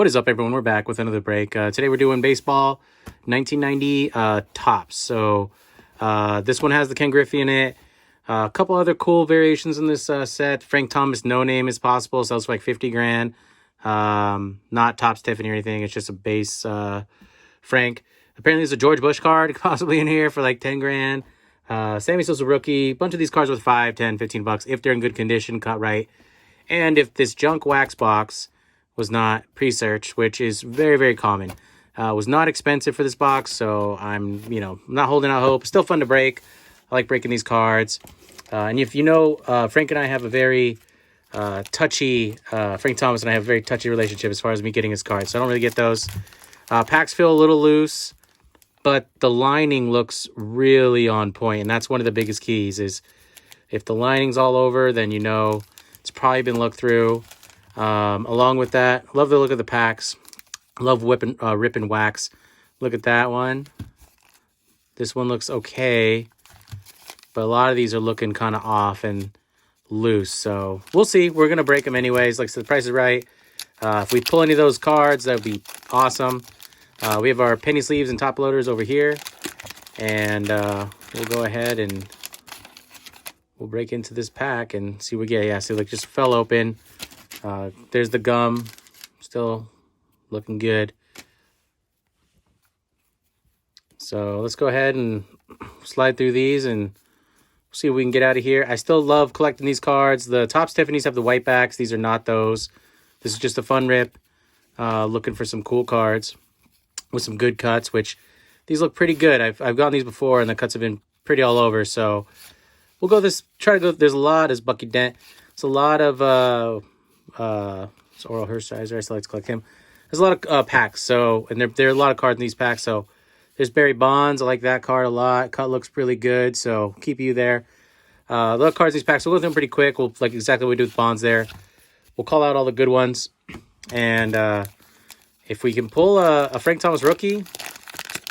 What is up, everyone? We're back with another break. Today we're doing baseball 1990 tops. So this one has the Ken Griffey in it. A couple other cool variations in this set. Frank Thomas No Name is possible. Sells for like 50 grand. Not Topps Tiffany or anything. It's just a base Frank. Apparently there's a George Bush card possibly in here for like 10 grand. Sammy Sosa rookie. Bunch of these cards with 5, 10, 15 bucks if they're in good condition, cut right. And if this junk wax box was not pre-searched, which is very, very common. Was not expensive for this box, so I'm, not holding out hope. Still fun to break. I like breaking these cards. And if you know, Frank and I have a very touchy, Frank Thomas and I have a very touchy relationship as far as me getting his cards, so I don't really get those. Packs feel a little loose, but the lining looks really on point, and that's one of the biggest keys is if the lining's all over, then it's probably been looked through. Along with that, love the look of the packs. Love rip and wax. Look at that one. This one looks okay, but a lot of these are looking kind of off and loose. So we'll see. We're gonna break them anyways. Like I said, the price is right. If we pull any of those cards, that would be awesome. We have our penny sleeves and top loaders over here, and we'll go ahead and we'll break into this pack and see what we get. Yeah, see, like just fell open. There's the gum, still looking good. So let's go ahead and slide through these and see what we can get out of here. I still love collecting these cards. The Topps Tiffany's have the white backs. These are not those. This is just a fun rip. Looking for some cool cards with some good cuts, which these look pretty good. I've gotten these before, and the cuts have been pretty all over. So we'll go try to go. There's a lot. There's Bucky Dent. It's a lot of it's Oral Hershiser. I still like to collect him. There's a lot of packs, and there are a lot of cards in these packs. So there's Barry Bonds. I like that card a lot. Cut looks really good, so keep you there. A lot of cards in these packs. We'll go through them pretty quick. We'll like exactly what we do with Bonds there. We'll call out all the good ones, and if we can pull a Frank Thomas rookie,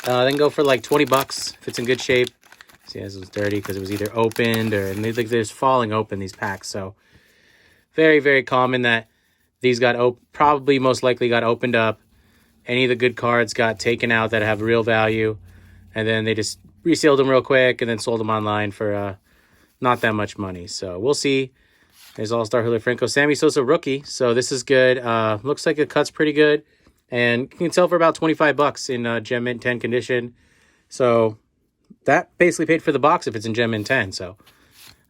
then go for like 20 bucks if it's in good shape. See, this was dirty because it was either opened and there's falling open these packs. So very, very common that these probably most likely got opened up. Any of the good cards got taken out that have real value, and then they just resealed them real quick and then sold them online for not that much money. So we'll see. There's All-Star Julio Franco, Sammy Sosa rookie. So this is good. Looks like the cut's pretty good, and you can sell for about 25 bucks in Gem Mint 10 condition. So that basically paid for the box if it's in Gem Mint 10. So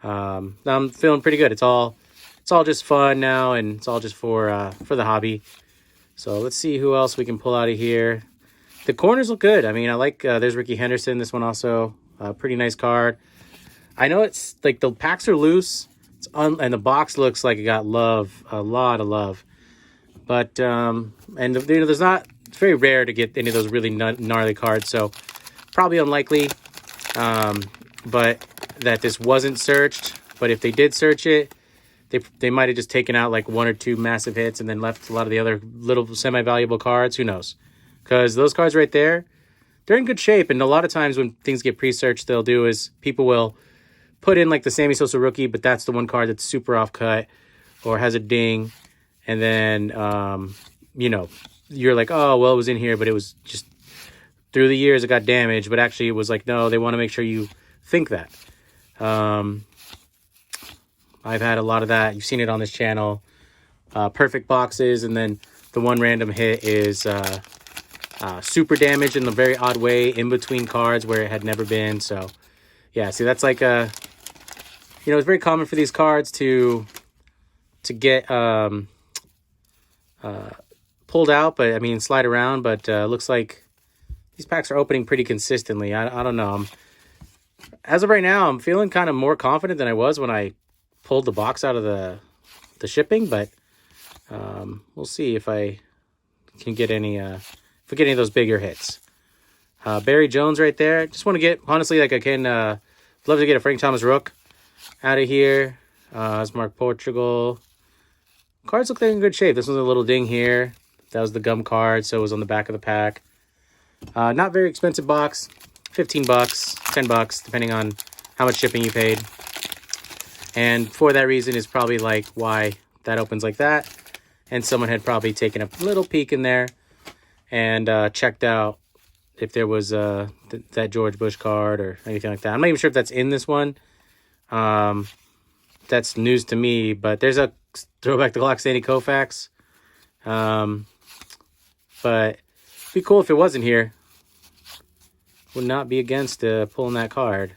I'm feeling pretty good. It's all just fun now, and it's all just for the hobby. So let's see who else we can pull out of here. The corners look good. I mean, I like, there's Ricky Henderson. This one also, pretty nice card. I know it's like the packs are loose, and the box looks like it got love, a lot of love. But, there's not, it's very rare to get any of those really gnarly cards. So probably unlikely, but that this wasn't searched. But if they did search it, they might have just taken out like one or two massive hits and then left a lot of the other little semi-valuable cards. Who knows? Because those cards right there, they're in good shape. And a lot of times when things get pre-searched, they'll do is people will put in like the Sammy Sosa rookie, but that's the one card that's super off-cut or has a ding. And then, you're like, oh, well, it was in here, but it was just through the years it got damaged. But actually it was like, no, they want to make sure you think that. I've had a lot of that. You've seen it on this channel. Perfect boxes, and then the one random hit is super damage in a very odd way in between cards where it had never been. So, yeah, see, that's like it's very common for these cards to get pulled out, but I mean slide around. But looks like these packs are opening pretty consistently. I don't know. As of right now, I'm feeling kind of more confident than I was when I pulled the box out of the shipping, but we'll see if I can get any of those bigger hits. Barry Jones right there. Just want to get, honestly, like I can love to get a Frank Thomas rook out of here. It's Mark Portugal. Cards look like in good shape. This one's a little ding here. That was the gum card, so it was on the back of the pack. Not very expensive box. 15 bucks, 10 bucks, depending on how much shipping you paid. And for that reason is probably like why that opens like that. and someone had probably taken a little peek in there and checked out if there was that George Bush card or anything like that. I'm not even sure if that's in this one. That's news to me, but there's a throwback to Glock Sandy Koufax. But it'd be cool if it wasn't here. Would not be against pulling that card.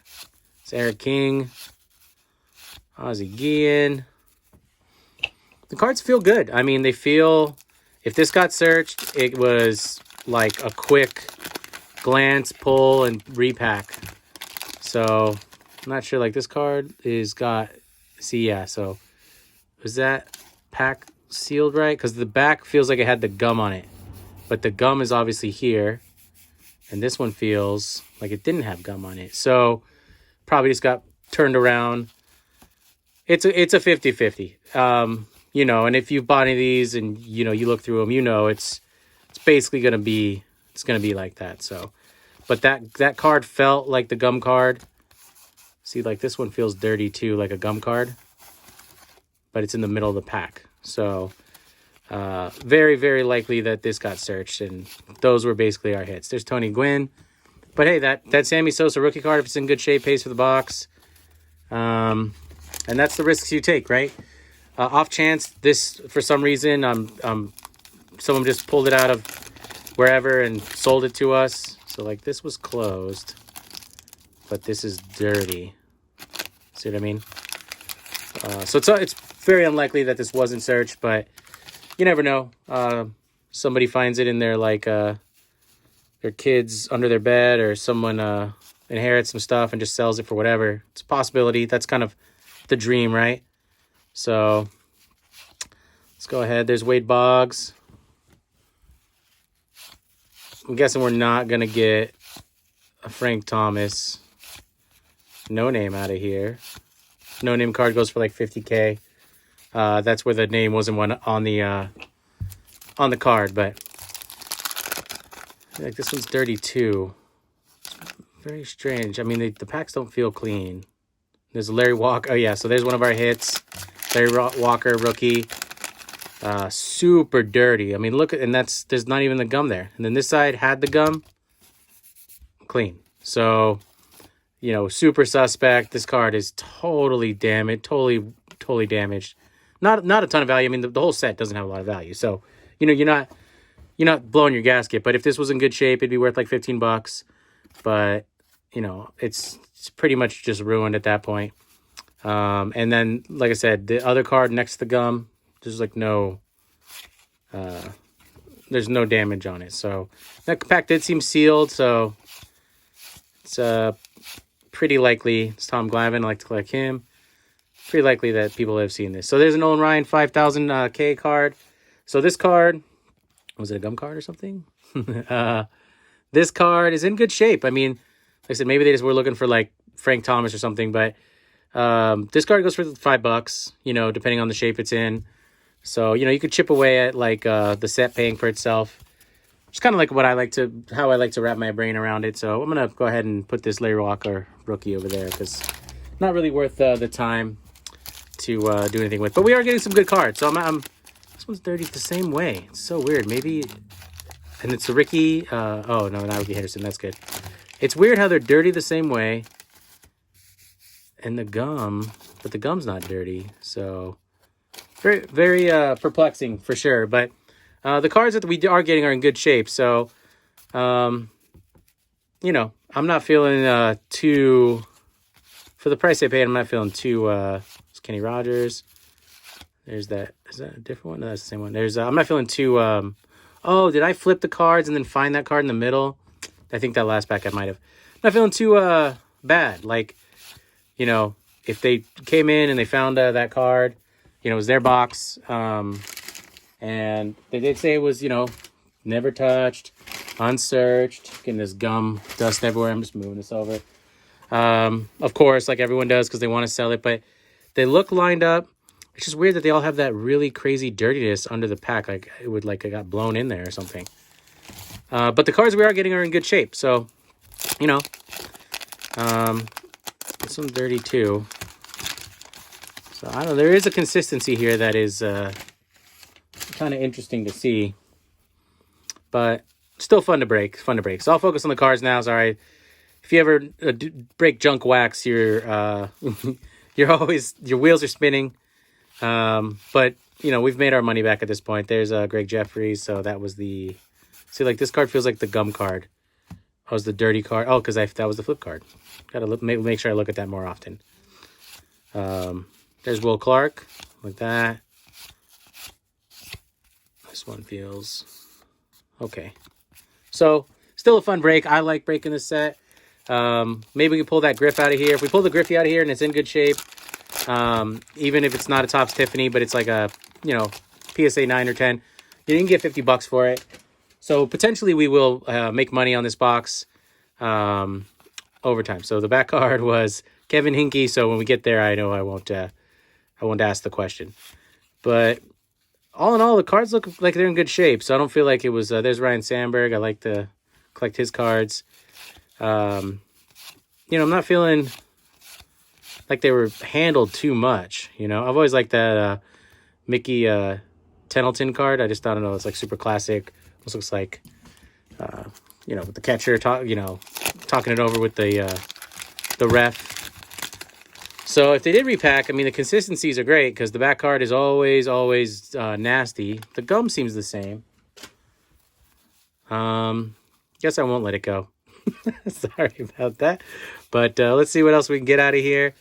It's Eric King, Ozzie Guillen. The cards feel good. I mean, they feel... If this got searched, it was like a quick glance, pull, and repack. So, I'm not sure. Like, this card is got... See, yeah, so... Was that pack sealed right? Because the back feels like it had the gum on it. But the gum is obviously here. And this one feels like it didn't have gum on it. So, probably just got turned around. It's a 50-50. You know, and if you've bought any of these and, you know, you look through them, you know, it's basically going to be, it's going to be like that. So, but that card felt like the gum card. See, like this one feels dirty too, like a gum card, but it's in the middle of the pack. So, very, very likely that this got searched, and those were basically our hits. There's Tony Gwynn. But hey, that Sammy Sosa rookie card, if it's in good shape, pays for the box. And that's the risks you take, right? Off chance, this, for some reason, someone just pulled it out of wherever and sold it to us. So, like, this was closed, but this is dirty. See what I mean? So it's very unlikely that this wasn't searched, but you never know. Somebody finds it in their, like, their kids under their bed, or someone inherits some stuff and just sells it for whatever. It's a possibility. That's kind of the dream, right? So, let's go ahead. There's Wade Boggs. I'm guessing we're not going to get a Frank Thomas no name out of here. No name card goes for like $50K. That's where the name wasn't one on the card, but I feel like this one's dirty too. Very strange. I mean, the packs don't feel clean. There's Larry Walker. Oh, yeah, so there's one of our hits. Larry Walker, rookie. Super dirty. I mean, look, and there's not even the gum there. And then this side had the gum. Clean. So, you know, super suspect. This card is totally damaged. Totally damaged. Not a ton of value. I mean, the whole set doesn't have a lot of value. So, you know, you're not blowing your gasket. But if this was in good shape, it'd be worth like $15. But, you know, it's pretty much just ruined at that point. And then, like I said, the other card next to the gum, there's like there's no damage on it. So that pack did seem sealed, so it's pretty likely. It's Tom Glavine. I like to collect him. Pretty likely that people have seen this. So there's an Nolan Ryan 5,000 K card. So this card, was it a gum card or something? This card is in good shape. I mean, like I said, maybe they just were looking for like Frank Thomas or something, but this card goes for $5, you know, depending on the shape it's in. So, you know, you could chip away at like the set paying for itself. It's kind of like how I like to wrap my brain around it. So I'm going to go ahead and put this Larry Walker rookie over there because not really worth the time to do anything with. But we are getting some good cards. So this one's dirty the same way. It's so weird. Maybe, and it's a Ricky. Oh, no, not Ricky Henderson. That's good. It's weird how they're dirty the same way. And the gum, but the gum's not dirty. So very, very perplexing for sure. But the cards that we are getting are in good shape. So, you know, I'm not feeling too, for the price I paid, I'm not feeling too, it's Kenny Rogers. There's that, is that a different one? No, that's the same one. There's, I'm not feeling too, oh, did I flip the cards and then find that card in the middle? I think that last pack I might have. I'm not feeling too bad. Like, you know, if they came in and they found that card, you know, it was their box, and they did say it was, you know, never touched, unsearched, getting this gum dust everywhere. I'm just moving this over. Of course, like everyone does because they want to sell it, but they look lined up. It's just weird that they all have that really crazy dirtiness under the pack, like it would like it got blown in there or something. But the cards we are getting are in good shape, so, you know, this one's dirty too. So I don't know. There is a consistency here that is kind of interesting to see. But still fun to break. Fun to break. So I'll focus on the cards now. Sorry. If you ever break junk wax, you're always, your wheels are spinning. But, you know, we've made our money back at this point. There's Greg Jeffries. So that was the... See, like, this card feels like the gum card. That was the dirty card. Oh, because that was the flip card. Got to make sure I look at that more often. There's Will Clark. Like that. This one feels... Okay. So, still a fun break. I like breaking this set. Maybe we can pull that Griff out of here. If we pull the Griffey out of here and it's in good shape, even if it's not a Topps Tiffany, but it's like a, you know, PSA 9 or 10, you can get $50 for it. So potentially we will make money on this box over time. So the back card was Kevin Hinkie. So when we get there, I know I won't ask the question. But all in all, the cards look like they're in good shape. So I don't feel like it was... there's Ryan Sandberg. I like to collect his cards. You know, I'm not feeling like they were handled too much. You know, I've always liked that Mickey Tettleton card. I just, I don't know, it's like super classic. Almost looks like, you know, with the catcher talking it over with the ref. So if they did repack, I mean, the consistencies are great because the back card is always nasty. The gum seems the same. Guess I won't let it go. Sorry about that. But let's see what else we can get out of here.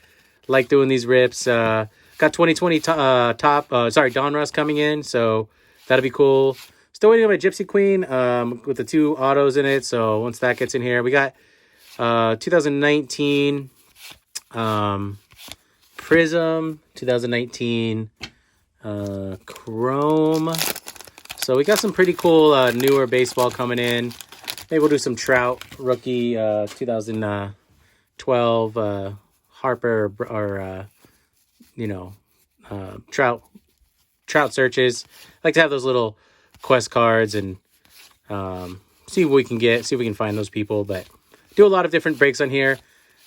Like doing these rips. Got 2020 Donruss coming in, so that'll be cool. Still waiting on my Gypsy Queen with the 2 autos in it. So once that gets in here, we got 2019 Prism, 2019 Chrome. So we got some pretty cool newer baseball coming in. Maybe we'll do some Trout rookie 2012 Harper or you know, Trout searches. I like to have those little quest cards and see what we can get, see if we can find those people. But do a lot of different breaks on here.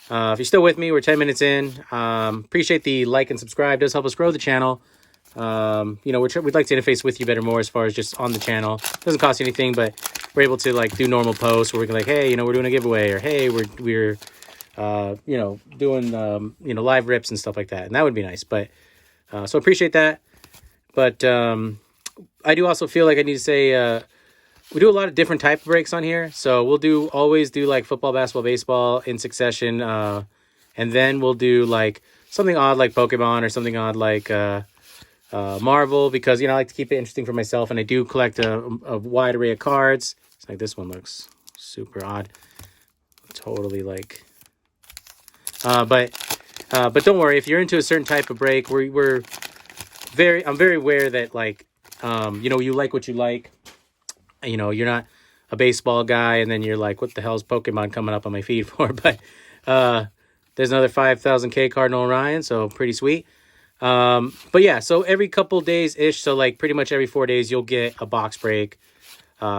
If you're still with me, we're 10 minutes in. Appreciate the like and subscribe. It does help us grow the channel. You know, we'd like to interface with you better more as far as just on the channel. It doesn't cost you anything, but we're able to like do normal posts where we can like, hey, you know, we're doing a giveaway, or hey, we're you know, doing you know, live rips and stuff like that, and that would be nice. But so appreciate that. But I do also feel like I need to say we do a lot of different type of breaks on here. So we'll always do like football, basketball, baseball in succession, and then we'll do like something odd like Pokemon or something odd like Marvel, because, you know, I like to keep it interesting for myself, and I do collect a wide array of cards. It's like this one looks super odd, totally like but don't worry, if you're into a certain type of break, I'm very aware that, like, you know, you like what you like. You know, you're not a baseball guy and then you're like, what the hell is Pokemon coming up on my feed for? But there's another 5,000K Cardinal Orion, so pretty sweet. But yeah, so every couple days-ish, so like pretty much every 4 days, you'll get a box break.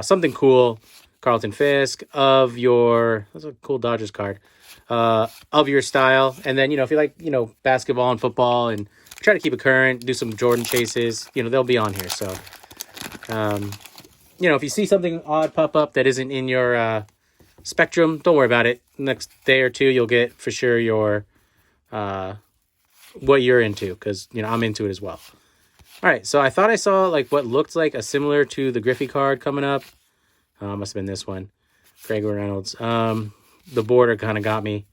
Something cool, Carlton Fisk, of your... That's a cool Dodgers card. Of your style. And then, you know, if you like, you know, basketball and football and try to keep it current, do some Jordan chases, you know, they'll be on here. So, you know, if you see something odd pop up that isn't in your spectrum, don't worry about it. Next day or two, you'll get for sure your what you're into, because, you know, I'm into it as well. All right, so I thought I saw like what looked like a similar to the Griffey card coming up. Must have been this one, Gregory Reynolds. The border kind of got me.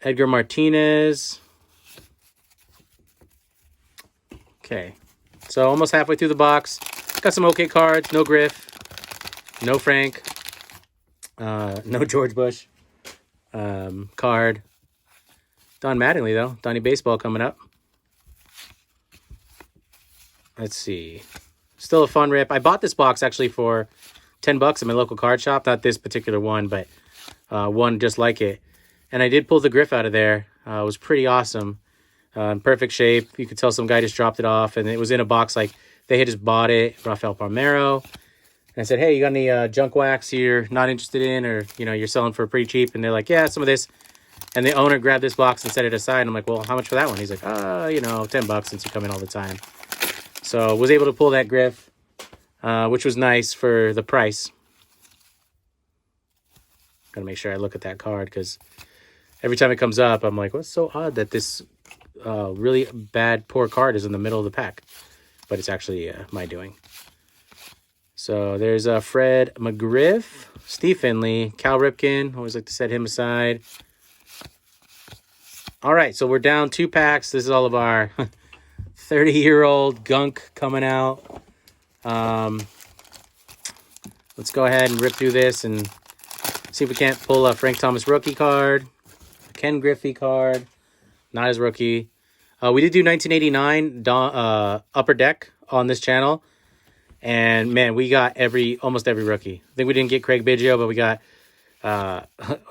Edgar Martinez. Okay, so almost halfway through the box. Got some okay cards. No Griff. No Frank. No George Bush. Card. Don Mattingly, though. Donnie Baseball coming up. Let's see. Still a fun rip. I bought this box actually for $10 at my local card shop. Not this particular one, but one just like it. And I did pull the Griff out of there. It was pretty awesome. In perfect shape. You could tell some guy just dropped it off, and it was in a box like they had just bought it. Rafael Palmeiro. And I said, hey, you got any junk wax you're not interested in, or, you know, you're selling for pretty cheap? And they're like, yeah, some of this. And the owner grabbed this box and set it aside. And I'm like, well, how much for that one? He's like, you know, $10 since you come in all the time. So was able to pull that Griff, which was nice for the price. Gotta make sure I look at that card because every time it comes up, I'm like, what's so odd that this really bad, poor card is in the middle of the pack? But it's actually my doing. So there's Fred McGriff, Steve Finley, Cal Ripken. Always like to set him aside. All right, so we're down 2 packs. This is all of our 30-year-old gunk coming out. Let's go ahead and rip through this and see if we can't pull a Frank Thomas rookie card, a Ken Griffey card, not his rookie. We did do 1989 Upper Deck on this channel. And, man, we got almost every rookie. I think we didn't get Craig Biggio, but we got,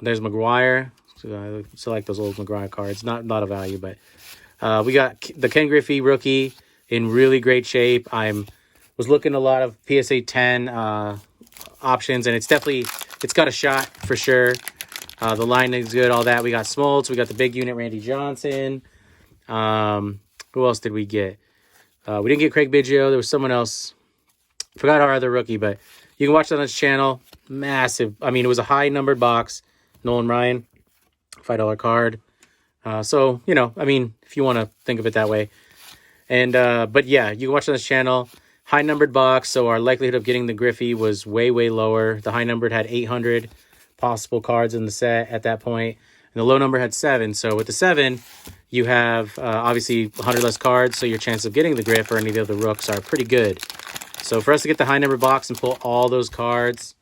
there's McGuire. So I select those old McGuire cards. Not a value, but we got the Ken Griffey rookie in really great shape. Was looking a lot of PSA 10 options, and it's got a shot for sure. The line is good, all that. We got Smoltz. We got the big unit, Randy Johnson. Who else did we get? We didn't get Craig Biggio. There was someone else. Forgot our other rookie, but you can watch that on this channel. Massive. I mean, it was a high-numbered box. Nolan Ryan, $5 card. So, you know, I mean, if you want to think of it that way. And, but yeah, you can watch on this channel. High-numbered box, so our likelihood of getting the Griffey was way, way lower. The high-numbered had 800 possible cards in the set at that point, and the low number had 7. So with the 7, you have, obviously, 100 less cards, so your chance of getting the Griff or any of the other rooks are pretty good. So for us to get the high number box and pull all those cards,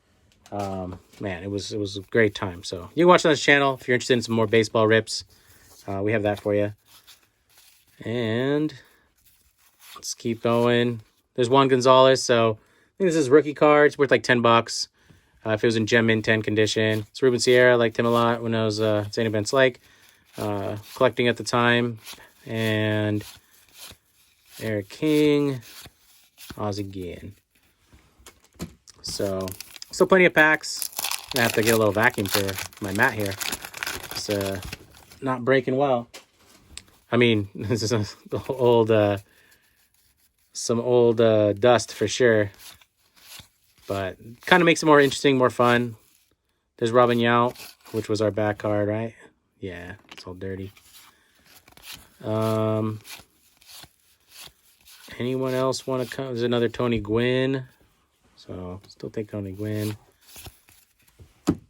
man, it was a great time. So you can watch on this channel if you're interested in some more baseball rips. We have that for you. And let's keep going. There's Juan Gonzalez. So I think this is rookie cards worth like $10. If it was in Gem Mint 10 condition. It's Ruben Sierra. I liked him a lot when I was at St. Events Lake, collecting at the time. And Eric King. Oz again. So, still plenty of packs. I have to get a little vacuum for my mat here. It's not breaking well. I mean, this is some old dust for sure. But kind of makes it more interesting, more fun. There's Robin Yount, which was our back card, right? Yeah, it's all dirty. Anyone else want to come? There's another Tony Gwynn. So, still take Tony Gwynn. And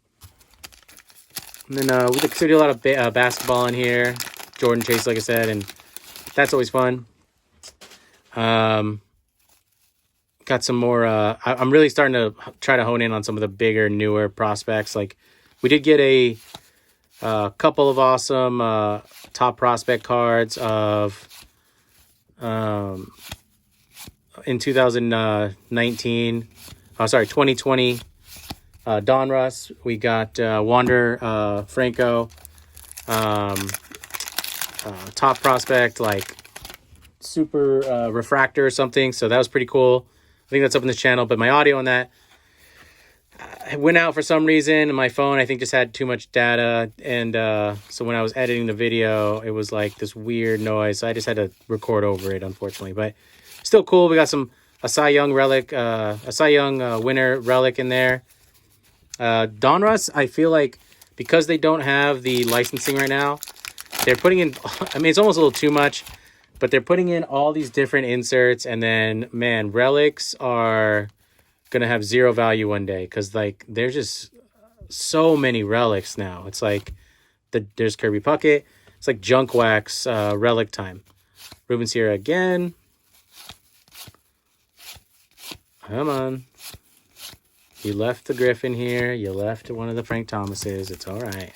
then we consider a lot of basketball in here. Jordan Chase, like I said, and that's always fun. Got some more. I'm really starting to try to hone in on some of the bigger, newer prospects. Like, we did get a couple of awesome top prospect cards of... in 2020, Donruss. We got Wander Franco, top prospect, like super refractor or something. So that was pretty cool. I think that's up in this channel, but my audio on that went out for some reason, and my phone, I think, just had too much data, and so when I was editing the video, it was like this weird noise, so I just had to record over it, unfortunately, but still cool. We got a Cy Young relic, a Cy Young winner relic in there. Donruss, I feel like, because they don't have the licensing right now, they're putting in, I mean, it's almost a little too much, but they're putting in all these different inserts, and then, man, relics are gonna have zero value one day, because like there's just so many relics now. It's like there's Kirby Puckett. It's like junk wax relic time. Ruben Sierra again. Come on. You left the Griffin here. You left one of the Frank Thomases. It's all right.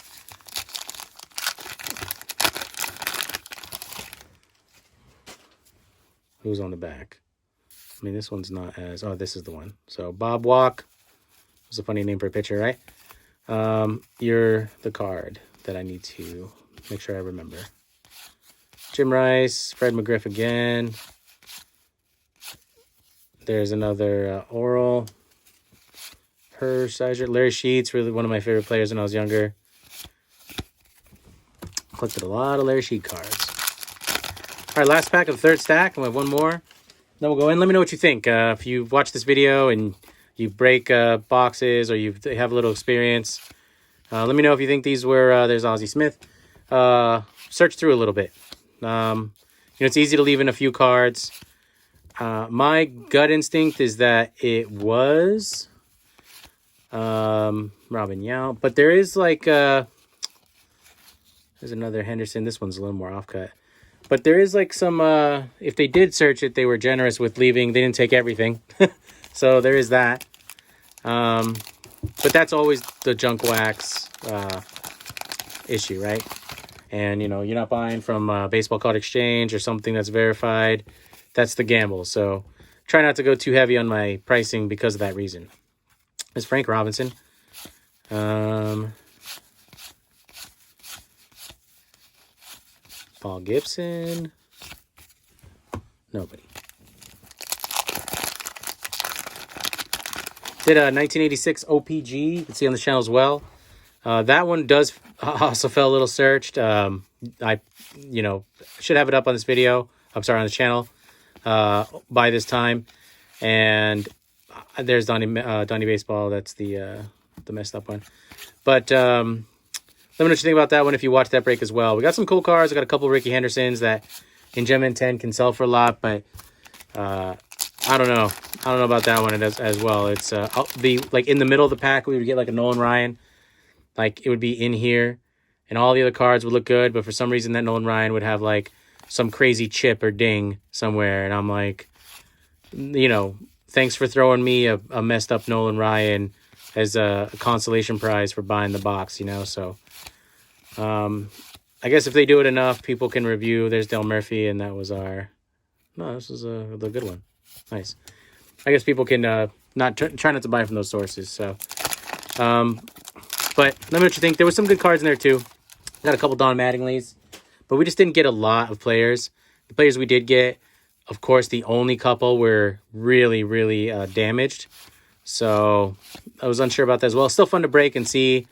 Who's on the back? I mean, this one's not as... Oh, this is the one. So, Bob Walk. That's a funny name for a pitcher, right? You're the card that I need to make sure I remember. Jim Rice. Fred McGriff again. There's another Oral. Hershiser. Larry Sheets, really one of my favorite players when I was younger. Collected a lot of Larry Sheet cards. All right, last pack of the third stack. We have one more. then we'll go in. Let me know what you think. If you've watched this video and you break boxes or you have a little experience, let me know if you think these were, there's Ozzie Smith. Search through a little bit. It's easy to leave in a few cards. My gut instinct is that it was Robin Yao, but there is like there's another Henderson. This one's a little more offcut, but there is like some if they did search it, they were generous with leaving. They didn't take everything. So there is that. But that's always the junk wax issue, right? And you're not buying from Baseball Card Exchange or something that's verified. That's the gamble. So try not to go too heavy on my pricing because of that reason. There's Frank Robinson. Paul Gibson. Nobody. Did a 1986 OPG. You can see on the channel as well. That one does also fell a little searched. I should have it up on this video. I'm sorry, on the channel by this time. And there's Donnie Baseball. That's the messed up one. But let me know what you think about that one if you watch that break as well. We got some cool cards. I got a couple of Ricky Hendersons that in Gem 10 can sell for a lot, but I don't know. I don't know about that one as well. It's like in the middle of the pack, we would get like a Nolan Ryan. Like it would be in here, and all the other cards would look good, but for some reason that Nolan Ryan would have like some crazy chip or ding somewhere, and I'm like, thanks for throwing me a messed up Nolan Ryan as a consolation prize for buying the box, So, I guess if they do it enough, people can review. There's Del Murphy, and that was this is the good one. Nice. I guess people can try not to buy from those sources. So, but let me know what you think. There was some good cards in there too. Got a couple Don Mattingly's, but we just didn't get a lot of players. The players we did get, of course, the only couple were really, really damaged. So I was unsure about that as well. Still fun to break and see.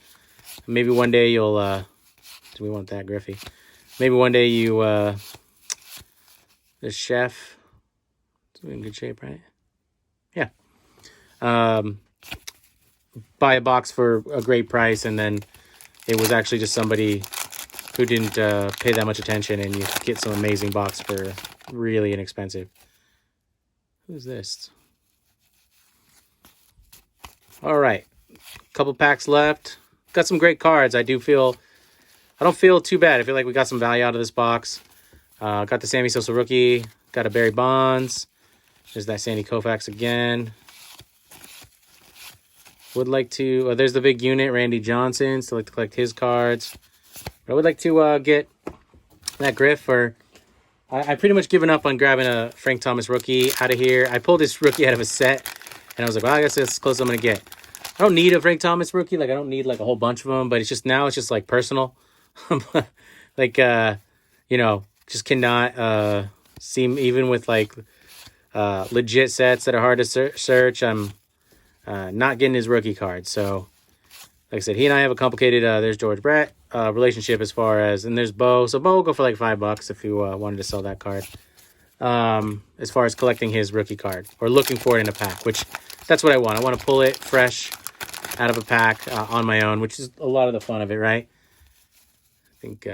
Maybe one day you'll. Do we want that, Griffey? Maybe one day you. The chef. It's in good shape, right? Yeah. Buy a box for a great price, and then it was actually just somebody who didn't pay that much attention, and you get some amazing box for really inexpensive. Who's this? All right. Couple packs left. Got some great cards. I don't feel too bad. I feel like we got some value out of this box. Got the Sammy Sosa rookie. Got a Barry Bonds. There's that Sandy Koufax again. Would like to... there's the big unit, Randy Johnson. Still like to collect his cards. But I would like to get that Griff. I pretty much given up on grabbing a Frank Thomas rookie out of here. I pulled this rookie out of a set. And I was like, well, I guess that's as close as I'm going to get. I don't need a Frank Thomas rookie. Like, I don't need like a whole bunch of them. But it's just like personal. Like, just cannot seem, even with like legit sets that are hard to search. I'm not getting his rookie card. So, like I said, he and I have a complicated, there's George Brett, relationship as far as, and there's Bo. So Bo will go for like $5 if you wanted to sell that card. As far as collecting his rookie card or looking for it in a pack, which that's what I want. I want to pull it fresh out of a pack on my own, which is a lot of the fun of it, right? I think,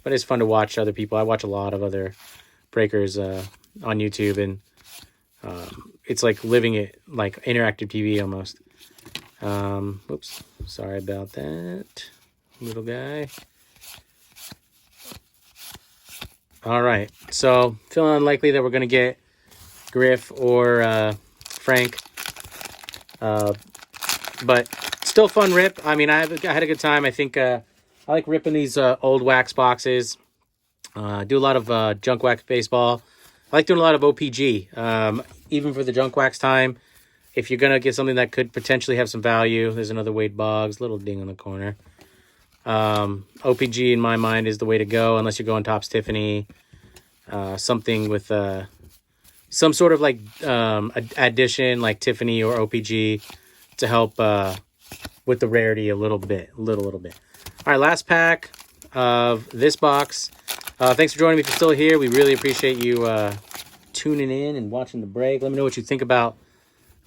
but it's fun to watch other people. I watch a lot of other breakers on YouTube, and it's like living it, like interactive TV almost. Whoops, sorry about that, little guy. All right, so feeling unlikely that we're going to get Griff or Frank, but still fun rip. I mean, I had a good time. I think I like ripping these old wax boxes. Do a lot of junk wax baseball. I like doing a lot of OPG, even for the junk wax time. If you're going to get something that could potentially have some value, there's another Wade Boggs, little ding on the corner. OPG, in my mind, is the way to go, unless you're going Topps Tiffany. Something with some sort of like addition, like Tiffany or OPG, to help with the rarity a little bit. All right, last pack of this box. Thanks for joining me if you're still here. We really appreciate you tuning in and watching the break. Let me know what you think about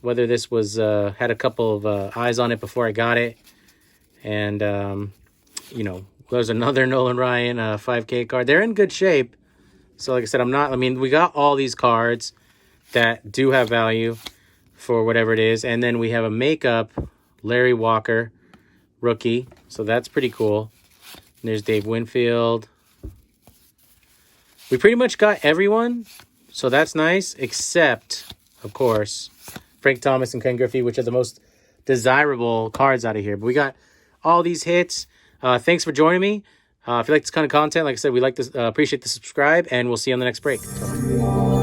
whether this was had a couple of eyes on it before I got it. And, you know, there's another Nolan Ryan 5K card. They're in good shape. So like I said, we got all these cards that do have value for whatever it is. And then we have a makeup Larry Walker rookie. So that's pretty cool. And there's Dave Winfield. We pretty much got everyone. So that's nice. Except, of course, Frank Thomas and Ken Griffey, which are the most desirable cards out of here. But we got all these hits. Thanks for joining me. If you like this kind of content, like I said, we like this, appreciate the subscribe, and we'll see you on the next break.